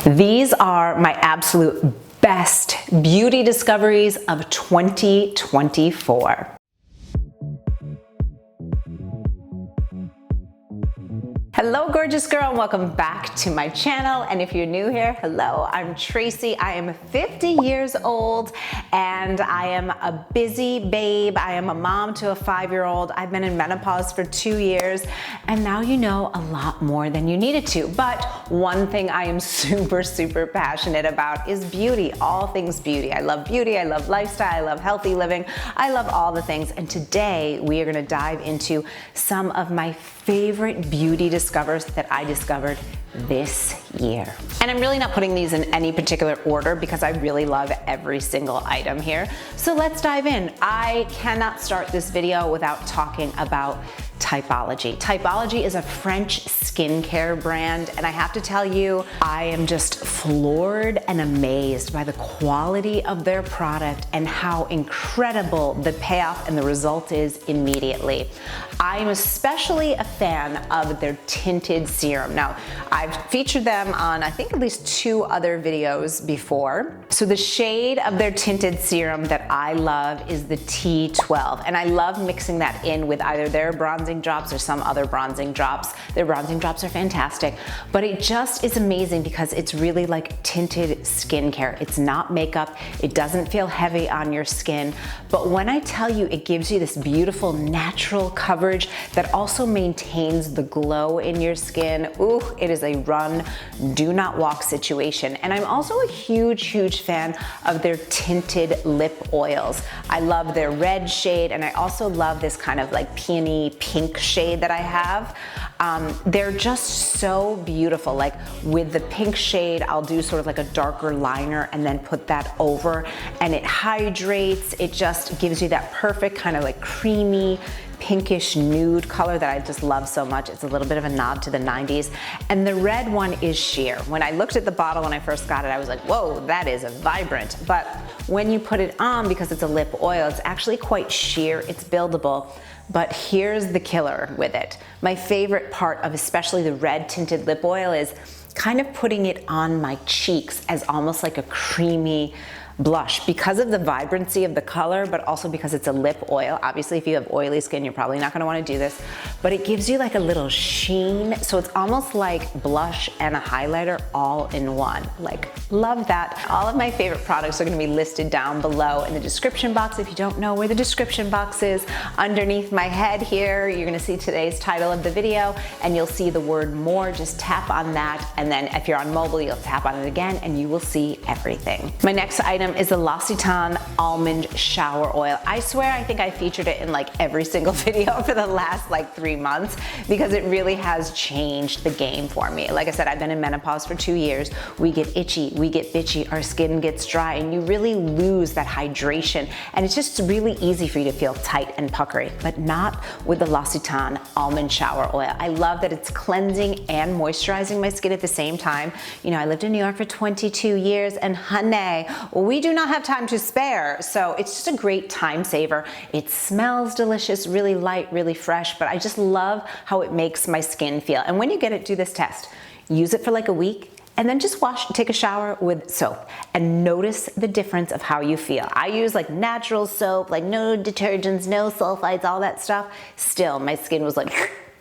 These are my absolute best beauty discoveries of 2024. Hello, gorgeous girl, and welcome back to my channel. And if you're new here, hello, I'm Tracy. I am 50 years old and I am a busy babe. I am a mom to a 5-year-old. I've been in menopause for 2 years, and now you know a lot more than you needed to. But one thing I am super passionate about is beauty, all things beauty. I love beauty, I love lifestyle, I love healthy living, I love all the things. And today we are gonna dive into some of my favorite beauty discoveries that I discovered this year. And I'm really not putting these in any particular order because I really love every single item here. So let's dive in. I cannot start this video without talking about Typology. Typology is a French skincare brand, and I have to tell you, I am just floored and amazed by the quality of their product and how incredible the payoff and the result is immediately. I am especially a fan of their tinted serum. Now, I've featured them on, I think, at least 2 other videos before. So the shade of their tinted serum that I love is the T12, and I love mixing that in with either their bronzing drops or some other bronzing drops. Their bronzing drops are fantastic, but it just is amazing because it's really like tinted skincare. It's not makeup. It doesn't feel heavy on your skin, but when I tell you it gives you this beautiful natural coverage that also maintains the glow in your skin, ooh, it is a run, do not walk situation. And I'm also a huge fan of their tinted lip oils. I love their red shade, and I also love this kind of like peony pink shade that I have. They're just so beautiful. Like with the pink shade, I'll do sort of like a darker liner and then put that over, and it hydrates. It just gives you that perfect kind of like creamy, pinkish nude color that I just love so much. It's a little bit of a nod to the 90s. And the red one is sheer. When I looked at the bottle when I first got it, I was like, whoa, that is vibrant. But when you put it on, because it's a lip oil, it's actually quite sheer, it's buildable. But here's the killer with it. My favorite part of especially the red tinted lip oil is kind of putting it on my cheeks as almost like a creamy blush because of the vibrancy of the color, but also because it's a lip oil. Obviously, if you have oily skin, you're probably not gonna wanna do this, but it gives you like a little sheen. So it's almost like blush and a highlighter all in one. Like, love that. All of my favorite products are gonna be listed down below in the description box. If you don't know where the description box is, underneath my head here, you're gonna see today's title of the video, and you'll see the word more. Just tap on that, and then if you're on mobile, you'll tap on it again, and you will see everything. My next item is the L'Occitane Almond Shower Oil. I swear I think I featured it in like every single video for the last like 3 months because it really has changed the game for me. Like I said, I've been in menopause for 2 years. We get itchy, we get bitchy, our skin gets dry, and you really lose that hydration. And it's just really easy for you to feel tight and puckery, but not with the L'Occitane Almond Shower Oil. I love that it's cleansing and moisturizing my skin at the same time. You know, I lived in New York for 22 years, and honey, we do not have time to spare. So it's just a great time saver. It smells delicious, really light, really fresh, but I just love how it makes my skin feel. And when you get it, do this test. Use it for like a week, and then just take a shower with soap and notice the difference of how you feel. I use like natural soap, like no detergents, no sulfites, all that stuff. Still, my skin was like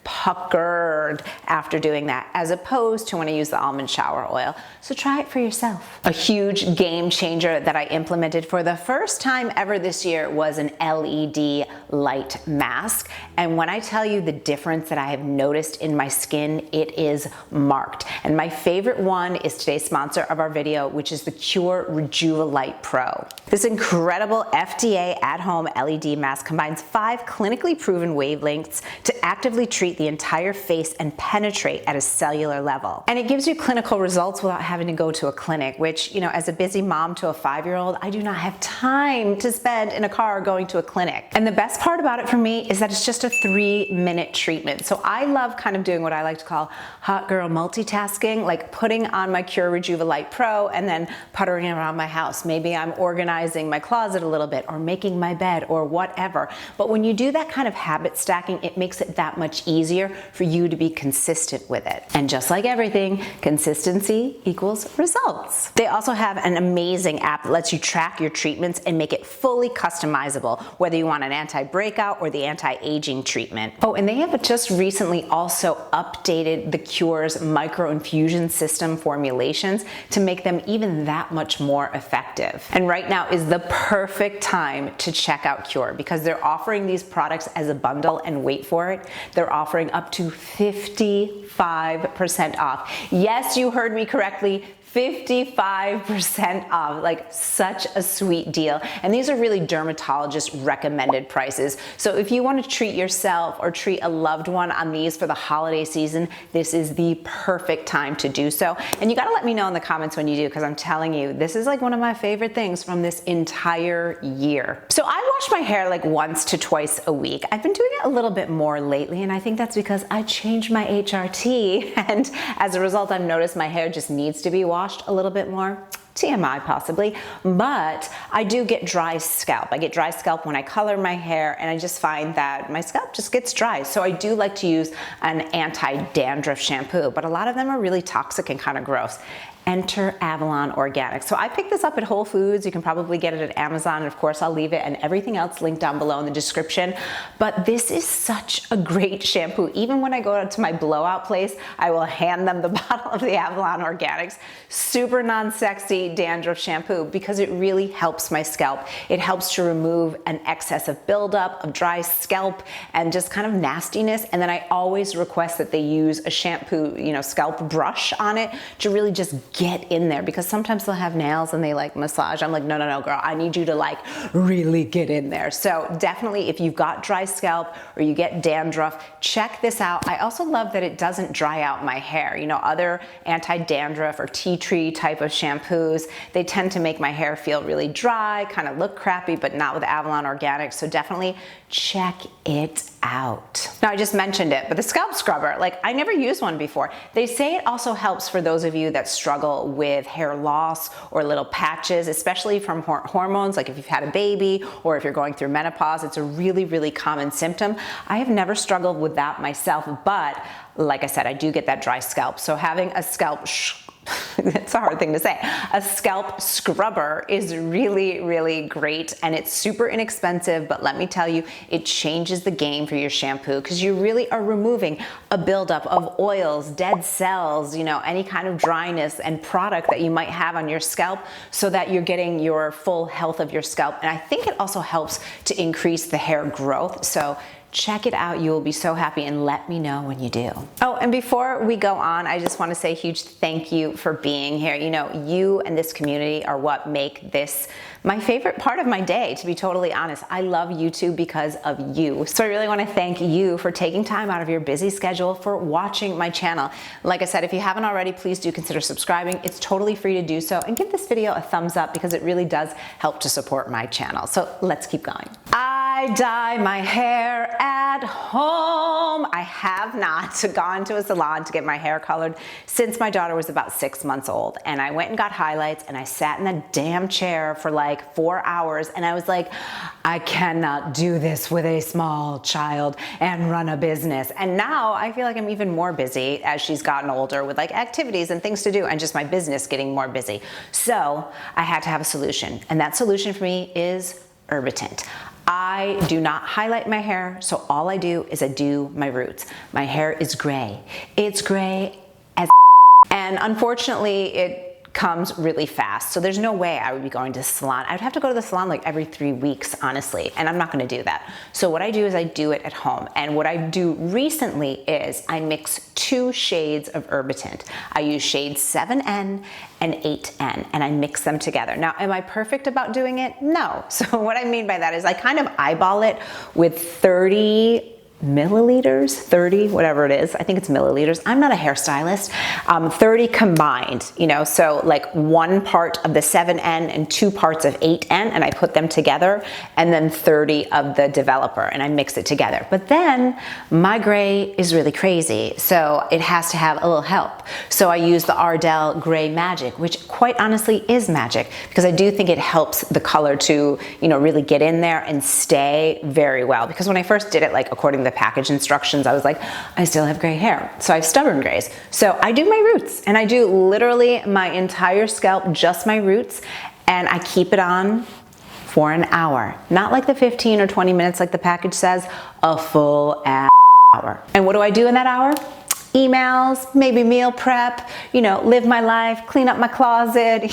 puckered after doing that, as opposed to when I use the almond shower oil. So try it for yourself. A huge game changer that I implemented for the first time ever this year was an LED light mask. And when I tell you the difference that I have noticed in my skin, it is marked. And my favorite one is today's sponsor of our video, which is the Cure Rejuva-Light Pro. This incredible FDA at-home LED mask combines 5 clinically proven wavelengths to actively treat the entire face and penetrate at a cellular level. And it gives you clinical results without having to go to a clinic, which, you know, as a busy mom to a 5-year-old, I do not have time to spend in a car going to a clinic. And the best part about it for me is that it's just a 3-minute treatment. So I love kind of doing what I like to call hot girl multitasking, like putting on my Cure Rejuva-Light Pro and then puttering around my house. Maybe I'm organizing my closet a little bit or making my bed or whatever. But when you do that kind of habit stacking, it makes it that much easier easier for you to be consistent with it. And just like everything, consistency equals results. They also have an amazing app that lets you track your treatments and make it fully customizable, whether you want an anti-breakout or the anti-aging treatment. Oh, and they have just recently also updated the Cure's microinfusion system formulations to make them even that much more effective. And right now is the perfect time to check out Cure because they're offering these products as a bundle, and wait for it, they're offering up to 55% off. Yes, you heard me correctly. 55% off, like such a sweet deal. And these are really dermatologist recommended prices. So if you want to treat yourself or treat a loved one on these for the holiday season, this is the perfect time to do so. And you got to let me know in the comments when you do, because I'm telling you, this is like one of my favorite things from this entire year. So I wash my hair like once to twice a week. I've been doing it a little bit more lately, and I think that's because I changed my HRT. And as a result, I've noticed my hair just needs to be washed a little bit more. TMI possibly, but I do get dry scalp. I get dry scalp when I color my hair, and I just find that my scalp just gets dry. So I do like to use an anti-dandruff shampoo, but a lot of them are really toxic and kind of gross. Enter Avalon Organic. So I picked this up at Whole Foods. You can probably get it at Amazon. And of course, I'll leave it and everything else linked down below in the description. But this is such a great shampoo. Even when I go to my blowout place, I will hand them the bottle of the Avalon Organics super non-sexy dandruff shampoo because it really helps my scalp. It helps to remove an excess of buildup of dry scalp and just kind of nastiness. And then I always request that they use a shampoo, scalp brush on it to really just get in there, because sometimes they'll have nails and they like massage. I'm like, no, girl, I need you to like really get in there. So definitely if you've got dry scalp or you get dandruff, check this out. I also love that it doesn't dry out my hair. Other anti-dandruff or tea tree type of shampoos, they tend to make my hair feel really dry, kind of look crappy, but not with Avalon Organics. So definitely check it out. Now I just mentioned it, but the scalp scrubber, like I never used one before. They say it also helps for those of you that struggle with hair loss or little patches, especially from hormones, like if you've had a baby or if you're going through menopause. It's a really, really common symptom. I have never struggled with that myself, but like I said, I do get that dry scalp. So having a scalp it's a hard thing to say. A scalp scrubber is really, really great, and it's super inexpensive, but let me tell you, it changes the game for your shampoo because you really are removing a buildup of oils, dead cells, any kind of dryness and product that you might have on your scalp so that you're getting your full health of your scalp. And I think it also helps to increase the hair growth. So check it out. You will be so happy, and let me know when you do. Oh, and before we go on, I just want to say a huge thank you for being here. You and this community are what make this my favorite part of my day, to be totally honest. I love YouTube because of you. So I really want to thank you for taking time out of your busy schedule for watching my channel. Like I said, if you haven't already, please do consider subscribing. It's totally free to do so, and give this video a thumbs up because it really does help to support my channel. So let's keep going. I dye my hair at home. I have not gone to a salon to get my hair colored since my daughter was about 6 months old. And I went and got highlights, and I sat in that damn chair for like 4 hours, and I was like, I cannot do this with a small child and run a business. And now I feel like I'm even more busy as she's gotten older with like activities and things to do, and just my business getting more busy. So I had to have a solution, and that solution for me is Herbitint. I do not highlight my hair, so all I do is I do my roots. My hair is gray. It's gray as and unfortunately it comes really fast. So there's no way I would be going to the salon. I would have to go to the salon like every 3 weeks, honestly, and I'm not gonna do that. So what I do is I do it at home. And what I do recently is I mix 2 shades of Herbitint. I use shades 7N and 8N, and I mix them together. Now, am I perfect about doing it? No. So what I mean by that is I kind of eyeball it with 30 milliliters, 30, whatever it is. I think it's milliliters. I'm not a hairstylist. 30 combined, so like 1 part of the 7N and 2 parts of 8N, and I put them together, and then 30 of the developer, and I mix it together. But then my gray is really crazy, so it has to have a little help. So I use the Ardell Gray Magic, which quite honestly is magic, because I do think it helps the color to, really get in there and stay very well. Because when I first did it, like according the package instructions, I was like, I still have gray hair. So I have stubborn grays. So I do my roots, and I do literally my entire scalp, just my roots, and I keep it on for an hour. Not like the 15 or 20 minutes like the package says, a full hour. And what do I do in that hour? Emails, maybe meal prep, live my life, clean up my closet,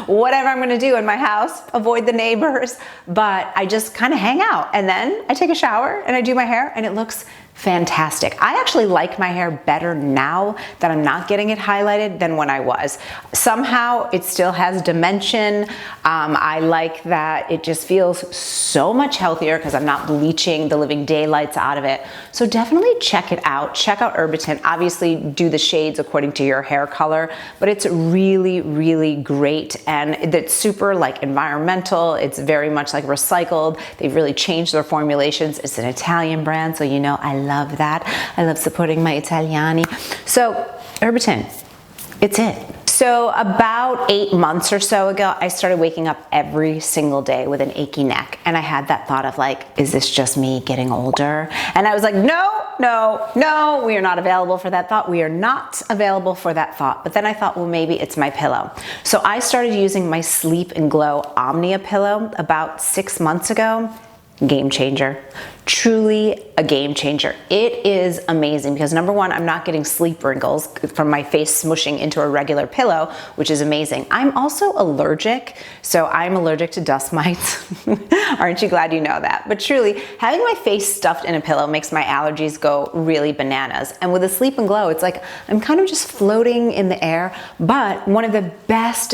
whatever I'm gonna do in my house, avoid the neighbors, but I just kind of hang out, and then I take a shower and I do my hair, and it looks fantastic. I actually like my hair better now that I'm not getting it highlighted than when I was. Somehow it still has dimension. I like that it just feels so much healthier because I'm not bleaching the living daylights out of it. So definitely check it out. Check out Herbitint. Obviously do the shades according to your hair color, but it's really, really great, and it's super like environmental. It's very much like recycled. They've really changed their formulations. It's an Italian brand, so I love that. I love supporting my Italiani. So Herbitint, it's it. So about 8 months or so ago, I started waking up every single day with an achy neck. And I had that thought of like, is this just me getting older? And I was like, no, we are not available for that thought. We are not available for that thought. But then I thought, well, maybe it's my pillow. So I started using my Sleep and Glow Omnia pillow about 6 months ago. Game changer. Truly a game changer. It is amazing because number one, I'm not getting sleep wrinkles from my face smushing into a regular pillow, which is amazing. I'm also allergic, so I'm allergic to dust mites. Aren't you glad you know that? But truly, having my face stuffed in a pillow makes my allergies go really bananas. And with the Sleep and Glow, it's like I'm kind of just floating in the air. But one of the best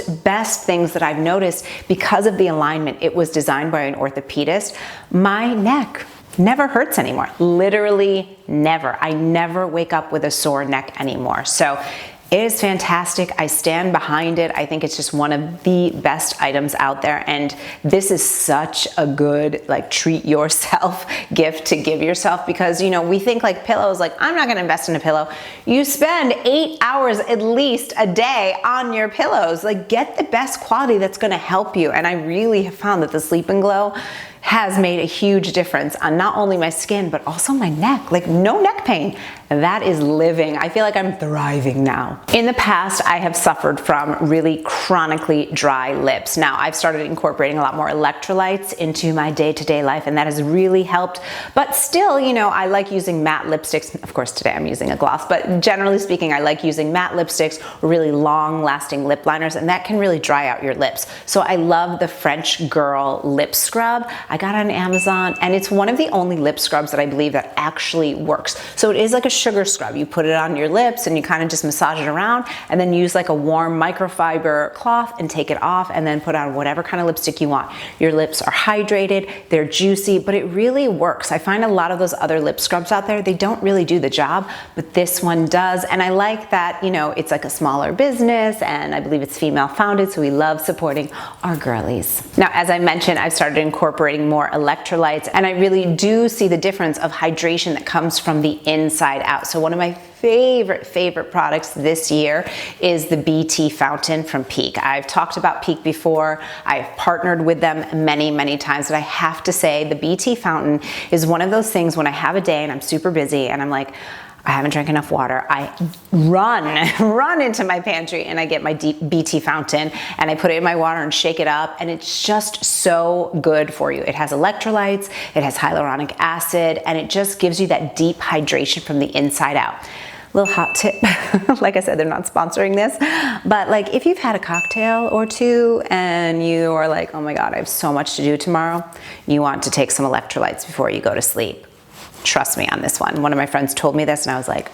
things that I've noticed because of the alignment, it was designed by an orthopedist, my neck never hurts anymore. Literally never. I never wake up with a sore neck anymore. So it is fantastic. I stand behind it. I think it's just one of the best items out there. And this is such a good, like, treat yourself gift to give yourself because, we think like pillows, like, I'm not going to invest in a pillow. You spend 8 hours at least a day on your pillows. Like, get the best quality that's going to help you. And I really have found that the Sleep and Glow has made a huge difference on not only my skin, but also my neck. Like, no neck pain. That is living. I feel like I'm thriving now. In the past, I have suffered from really chronically dry lips. Now, I've started incorporating a lot more electrolytes into my day-to-day life, and that has really helped. But still, I like using matte lipsticks. Of course, today I'm using a gloss, but generally speaking, I like using matte lipsticks or really long-lasting lip liners, and that can really dry out your lips. So I love the French Girl Lip Scrub. I got it on Amazon, and it's one of the only lip scrubs that I believe that actually works. So it is like a sugar scrub. You put it on your lips and you kind of just massage it around and then use like a warm microfiber cloth and take it off and then put on whatever kind of lipstick you want. Your lips are hydrated, they're juicy, but it really works. I find a lot of those other lip scrubs out there, they don't really do the job, but this one does. And I like that, it's like a smaller business, and I believe it's female founded, so we love supporting our girlies. Now, as I mentioned, I've started incorporating more electrolytes, and I really do see the difference of hydration that comes from the inside out. So one of my favorite products this year is the BT fountain from Peak. I've talked about Peak before. I've partnered with them many times, but I have to say the BT fountain is one of those things when I have a day and I'm super busy and I'm like, I haven't drank enough water, I run into my pantry and I get my BT fountain and I put it in my water and shake it up, and it's just so good for you. It has electrolytes, it has hyaluronic acid, and it just gives you that deep hydration from the inside out. Little hot tip, like I said, they're not sponsoring this, but like if you've had a cocktail or two and you are like, oh my God, I have so much to do tomorrow, you want to take some electrolytes before you go to sleep. Trust me on this one. One of my friends told me this and I was like,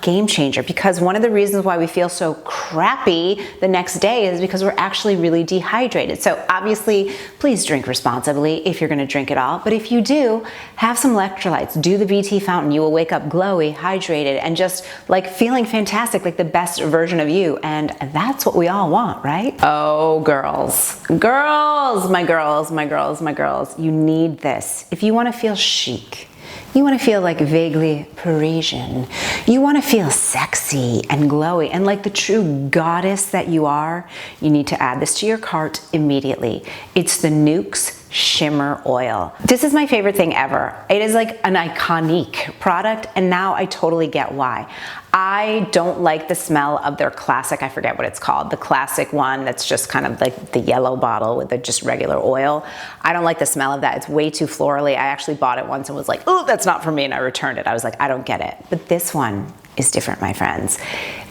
game changer. Because one of the reasons why we feel so crappy the next day is because we're actually really dehydrated. So obviously, please drink responsibly if you're gonna drink it all. But if you do, have some electrolytes. Do the BT fountain. You will wake up glowy, hydrated, and just like feeling fantastic, like the best version of you. And that's what we all want, right? Oh, girls, my girls, you need this. If you wanna feel chic, You want to feel like vaguely Parisian. You want to feel sexy and glowy and like the true goddess that you are. You need to add this to your cart immediately. It's the Nuxe Shimmer Oil. This is my favorite thing ever. It is like an iconic product, and now I totally get why. I don't like the smell of their classic, I forget what it's called, the classic one that's just kind of like the yellow bottle with the just regular oil. I don't like the smell of that. It's way too florally. I actually bought it once and was like, oh, that's not for me, and I returned it. I was like, I don't get it. But this one is different, my friends.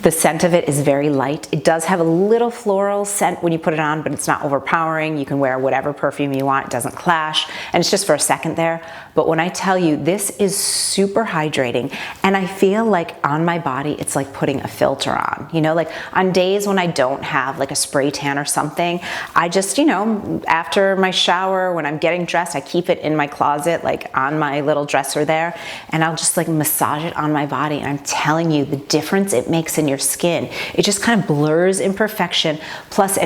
The scent of it is very light. It does have a little floral scent when you put it on, but it's not overpowering. You can wear whatever perfume you want. It doesn't clash, and it's just for a second there. But when I tell you, this is super hydrating, and I feel like on my body, it's like putting a filter on. You know, like on days when I don't have like a spray tan or something, I just, you know, after my shower, when I'm getting dressed, I keep it in my closet, like on my little dresser there, and I'll just like massage it on my body, and I'm telling you the difference it makes in your skin. It just kind of blurs imperfection, plus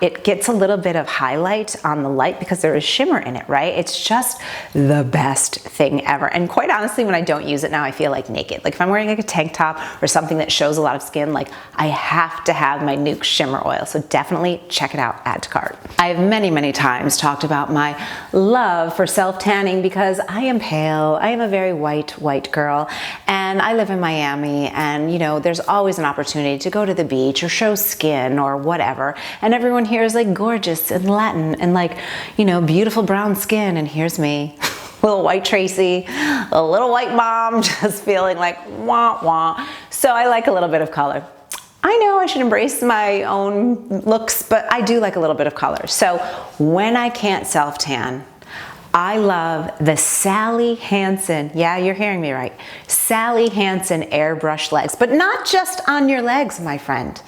it gets a little bit of highlight on the light because there is shimmer in it, right? It's just the best thing ever. And quite honestly, when I don't use it now, I feel like naked. Like if I'm wearing like a tank top or something that shows a lot of skin, like I have to have my Nuxe Shimmer Oil. So definitely check it out, add to cart. I have many times talked about my love for self-tanning because I am pale. I am a very white girl, and I live in Miami, and you know, there's always an opportunity to go to the beach or show skin or whatever. And everyone here is like gorgeous and Latin and like, you know, beautiful brown skin. And here's me, little white Tracy, a little white mom, just feeling like wah wah. So I like a little bit of color. I know I should embrace my own looks, but I do like a little bit of color. So when I can't self-tan, I love the Sally Hansen, yeah, you're hearing me right, Sally Hansen airbrush legs, but not just on your legs, my friend,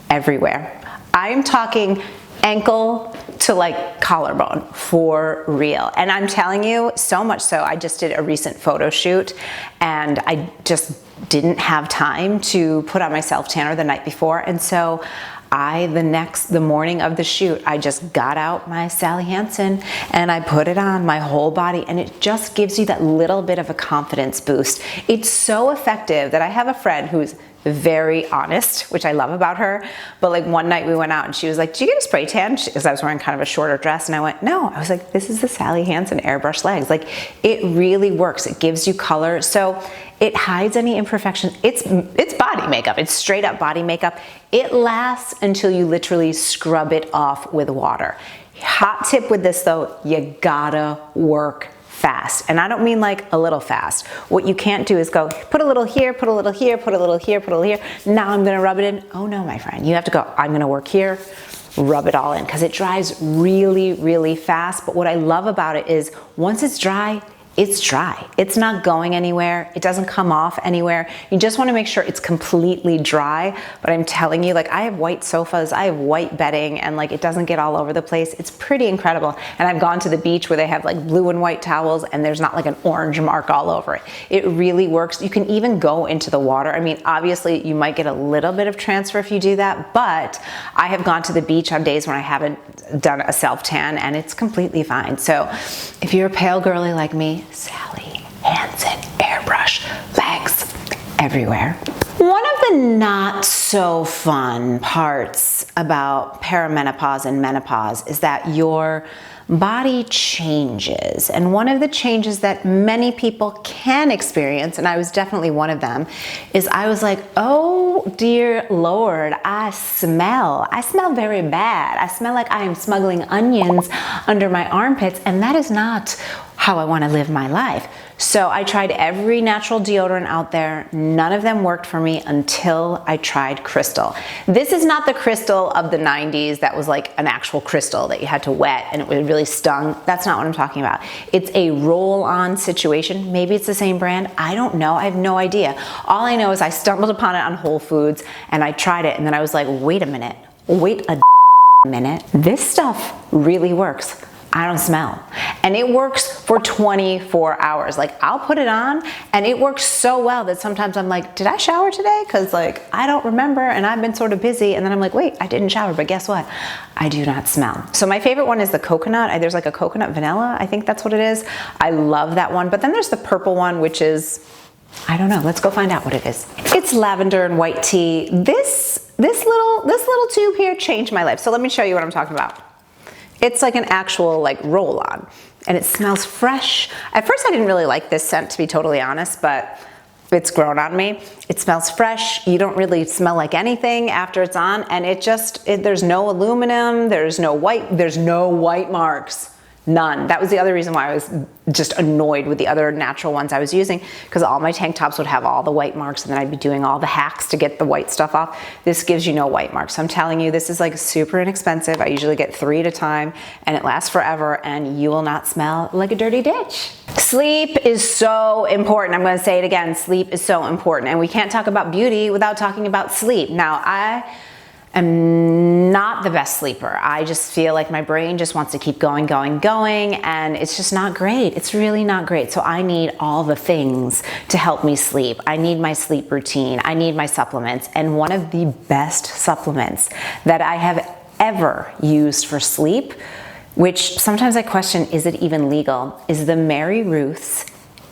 everywhere. I'm talking ankle to like collarbone for real. And I'm telling you, so much so, I just did a recent photo shoot and I just didn't have time to put on my self-tanner the night before. And so the morning of the shoot, I just got out my Sally Hansen and I put it on my whole body, and it just gives you that little bit of a confidence boost. It's so effective that I have a friend who's very honest, which I love about her. But like one night we went out and she was like, "Did you get a spray tan?" Because I was wearing kind of a shorter dress, and I went, "No." I was like, "This is the Sally Hansen airbrush legs." Like it really works. It gives you color. So it hides any imperfections. It's body makeup. It's straight up body makeup. It lasts until you literally scrub it off with water. Hot tip with this though, you gotta work fast. And I don't mean like a little fast. What you can't do is go, put a little here, put a little here, put a little here, put a little here. Now I'm gonna rub it in. Oh no, my friend. You have to go, I'm gonna work here, rub it all in, because it dries really fast. But what I love about it is once it's dry, it's dry. It's not going anywhere. It doesn't come off anywhere. You just want to make sure it's completely dry. But I'm telling you, like I have white sofas, I have white bedding, and like it doesn't get all over the place. It's pretty incredible. And I've gone to the beach where they have like blue and white towels and there's not like an orange mark all over it. It really works. You can even go into the water. I mean, obviously you might get a little bit of transfer if you do that, but I have gone to the beach on days when I haven't done a self-tan and it's completely fine. So if you're a pale girly like me, Sally Hansen airbrush legs everywhere. One of the not so fun parts about perimenopause and menopause is that your body changes. And one of the changes that many people can experience, and I was definitely one of them, is I was like, oh dear Lord, I smell very bad. I smell like I am smuggling onions under my armpits, and that is not how I want to live my life. So I tried every natural deodorant out there. None of them worked for me until I tried Crystal. This is not the Crystal of the 90s that was like an actual crystal that you had to wet and it really stung. That's not what I'm talking about. It's a roll-on situation. Maybe it's the same brand. I don't know. I have no idea. All I know is I stumbled upon it on Whole Foods and I tried it, and then I was like, wait a minute. This stuff really works. I don't smell. And it works for 24 hours. Like, I'll put it on and it works so well that sometimes I'm like, did I shower today? Cause like, I don't remember and I've been sort of busy. And then I'm like, wait, I didn't shower, but guess what? I do not smell. So my favorite one is the coconut. There's like a coconut vanilla. I think that's what it is. I love that one. But then there's the purple one, which is, I don't know. Let's go find out what it is. It's lavender and white tea. This little tube here changed my life. So let me show you what I'm talking about. It's like an actual like roll on and it smells fresh. At first I didn't really like this scent, to be totally honest, but it's grown on me. It smells fresh. You don't really smell like anything after it's on, and there's no aluminum, there's no white marks. None. That was the other reason why I was just annoyed with the other natural ones I was using, because all my tank tops would have all the white marks and then I'd be doing all the hacks to get the white stuff off. This gives you no white marks. So I'm telling you, this is like super inexpensive. I usually get 3 at a time and it lasts forever and you will not smell like a dirty ditch. Sleep is so important. I'm going to say it again. Sleep is so important. And we can't talk about beauty without talking about sleep. Now, I'm not the best sleeper. I just feel like my brain just wants to keep going, and it's just not great. It's really not great. So I need all the things to help me sleep. I need my sleep routine. I need my supplements. And one of the best supplements that I have ever used for sleep, which sometimes I question, is it even legal, is the Mary Ruth's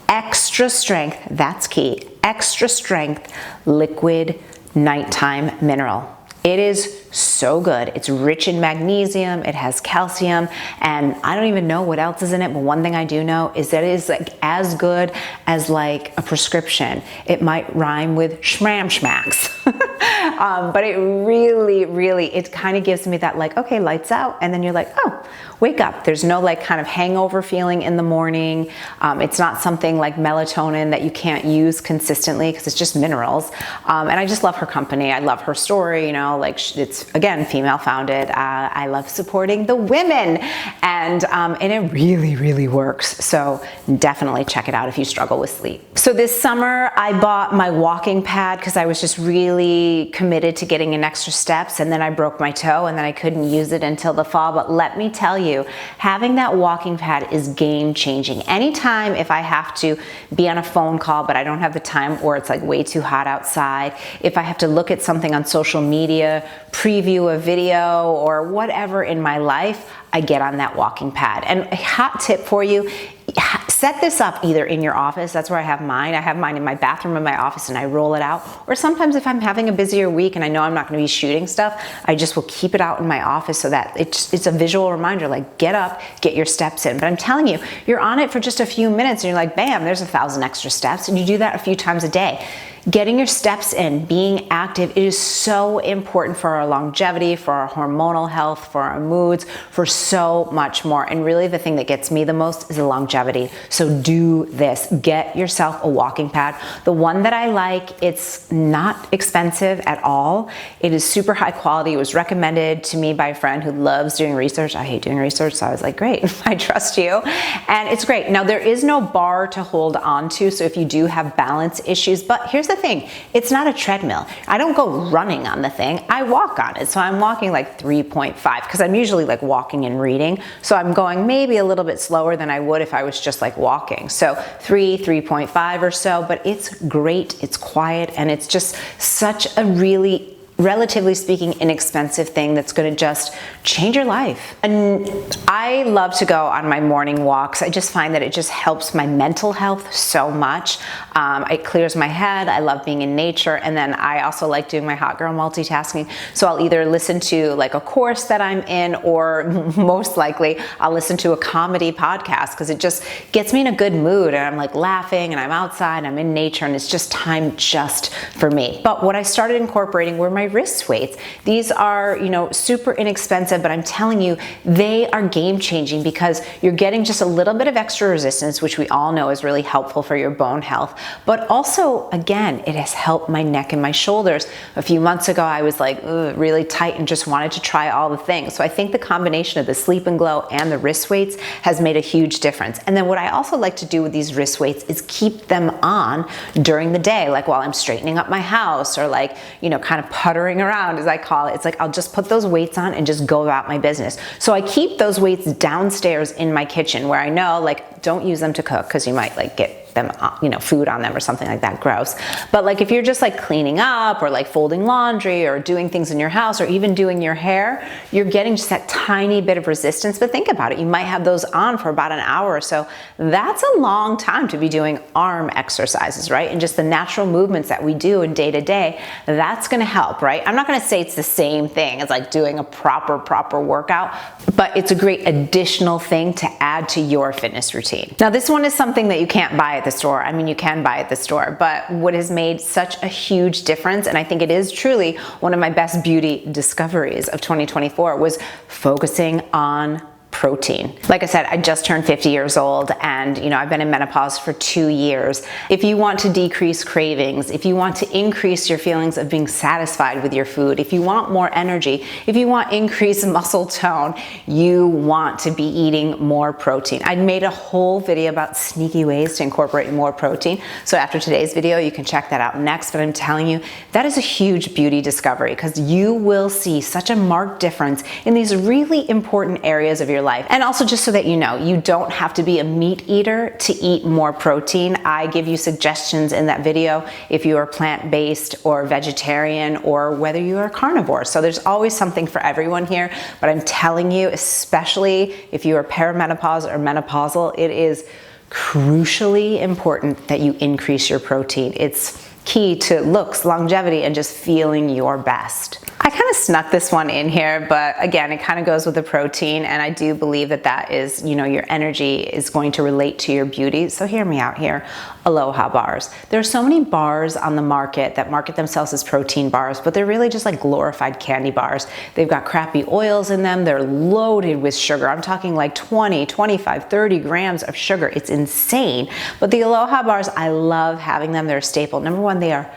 extra strength, that's key, extra strength liquid nighttime mineral. It is so good. It's rich in magnesium, it has calcium, and I don't even know what else is in it, but one thing I do know is that it is like as good as like a prescription. It might rhyme with schmam schmacks. But it really, it kind of gives me that like, okay, lights out, and then you're like, oh, wake up. There's no like kind of hangover feeling in the morning. It's not something like melatonin that you can't use consistently because it's just minerals. And I just love her company. I love her story, you know, like it's, again, female founded. I love supporting the women, and it really works. So definitely check it out if you struggle with sleep. So this summer I bought my walking pad because I was just really committed to getting in extra steps, and then I broke my toe and then I couldn't use it until the fall. But let me tell you, having that walking pad is game changing. Anytime if I have to be on a phone call but I don't have the time, or it's like way too hot outside, if I have to look at something on social media, preview a video or whatever in my life, I get on that walking pad. And a hot tip for you, set this up either in your office. That's where I have mine. I have mine in my bathroom in my office and I roll it out. Or sometimes if I'm having a busier week and I know I'm not going to be shooting stuff, I just will keep it out in my office so that it's a visual reminder, like get up, get your steps in. But I'm telling you, you're on it for just a few minutes and you're like, bam, there's 1,000 extra steps, and you do that a few times a day. Getting your steps in, being active, it is so important for our longevity, for our hormonal health, for our moods, for so much more. And really the thing that gets me the most is the longevity. So do this. Get yourself a walking pad. The one that I like, it's not expensive at all. It is super high quality. It was recommended to me by a friend who loves doing research. I hate doing research, so I was like, great, I trust you. And it's great. Now there is no bar to hold on to, so if you do have balance issues, but here's the thing, it's not a treadmill. I don't go running on the thing, I walk on it. So I'm walking like 3.5 because I'm usually like walking and reading. So I'm going maybe a little bit slower than I would if I was just like walking. So 3.5 or so, but it's great, it's quiet, and it's just such a really, relatively speaking, inexpensive thing that's going to just change your life. And I love to go on my morning walks. I just find that it just helps my mental health so much. It clears my head. I love being in nature. And then I also like doing my hot girl multitasking. So I'll either listen to like a course that I'm in, or most likely I'll listen to a comedy podcast because it just gets me in a good mood and I'm like laughing and I'm outside, I'm in nature, and it's just time just for me. But what I started incorporating were my wrist weights. These are, you know, super inexpensive, but I'm telling you, they are game changing because you're getting just a little bit of extra resistance, which we all know is really helpful for your bone health. But also, again, it has helped my neck and my shoulders. A few months ago, I was like really tight and just wanted to try all the things. So I think the combination of the Sleep and Glow and the wrist weights has made a huge difference. And then what I also like to do with these wrist weights is keep them on during the day, like while I'm straightening up my house, or like, you know, kind of puttering puttering around, as I call it. It's like I'll just put those weights on and just go about my business. So I keep those weights downstairs in my kitchen where I know, like, don't use them to cook because you might like get them, you know, food on them or something like that, gross. But like if you're just like cleaning up or like folding laundry or doing things in your house or even doing your hair, you're getting just that tiny bit of resistance. But think about it, you might have those on for about an hour or so. That's a long time to be doing arm exercises, right? And just the natural movements that we do in day to day, that's gonna help, right? I'm not gonna say it's the same thing as like doing a proper workout, but it's a great additional thing to add to your fitness routine. Now this one is something that you can't buy at the store. I mean, you can buy at the store, but what has made such a huge difference, and I think it is truly one of my best beauty discoveries of 2024, was focusing on protein. Like I said, I just turned 50 years old and, you know, I've been in menopause for 2 years. If you want to decrease cravings, if you want to increase your feelings of being satisfied with your food, if you want more energy, if you want increased muscle tone, you want to be eating more protein. I made a whole video about sneaky ways to incorporate more protein. So after today's video, you can check that out next. But I'm telling you, that is a huge beauty discovery because you will see such a marked difference in these really important areas of your life. And also, just so that you know, you don't have to be a meat eater to eat more protein. I give you suggestions in that video if you are plant-based or vegetarian or whether you are carnivore. So there's always something for everyone here, but I'm telling you, especially if you are perimenopause or menopausal, it is crucially important that you increase your protein. It's key to looks, longevity, and just feeling your best. I kind of snuck this one in here, but again, it kind of goes with the protein, and I do believe that that is, you know, your energy is going to relate to your beauty. So hear me out here. Aloha bars. There are so many bars on the market that market themselves as protein bars, but they're really just like glorified candy bars. They've got crappy oils in them. They're loaded with sugar. I'm talking like 20, 25, 30 grams of sugar. It's insane. But the Aloha bars, I love having them. They're a staple. Number one, they are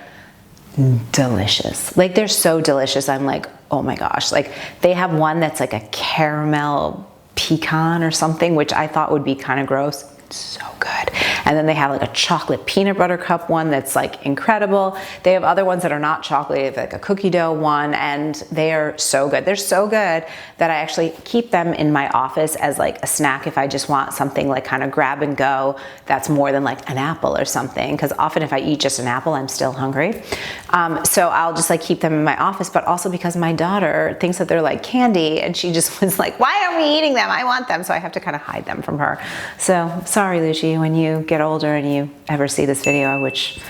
delicious. Like, they're so delicious. I'm like, oh my gosh. Like, they have one that's like a caramel pecan or something, which I thought would be kind of gross. So good. And then they have like a chocolate peanut butter cup one that's like incredible. They have other ones that are not chocolate. They have like a cookie dough one, and they are so good. They're so good that I actually keep them in my office as like a snack if I just want something like kind of grab and go that's more than like an apple or something, because often if I eat just an apple, I'm still hungry. So I'll just like keep them in my office, but also because my daughter thinks that they're like candy, and she just was like, why aren't we eating them? I want them. So I have to kind of hide them from her. So sorry, Lucy, when you get older and you ever see this video, which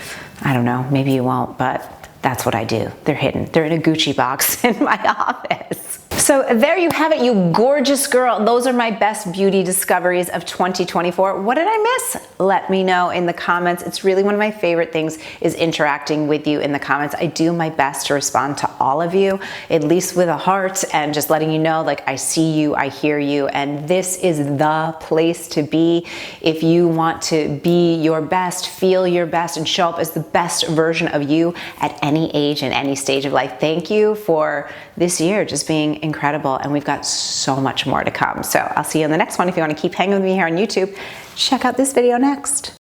I don't know, maybe you won't, but that's what I do. They're hidden. They're in a Gucci box in my office. So there you have it, you gorgeous girl. Those are my best beauty discoveries of 2024. What did I miss? Let me know in the comments. It's really one of my favorite things is interacting with you in the comments. I do my best to respond to all of you, at least with a heart, and just letting you know, like, I see you, I hear you, and this is the place to be if you want to be your best, feel your best, and show up as the best version of you at any age and any stage of life. Thank you for this year just being incredible, and we've got so much more to come. So I'll see you in the next one. If you want to keep hanging with me here on YouTube, check out this video next.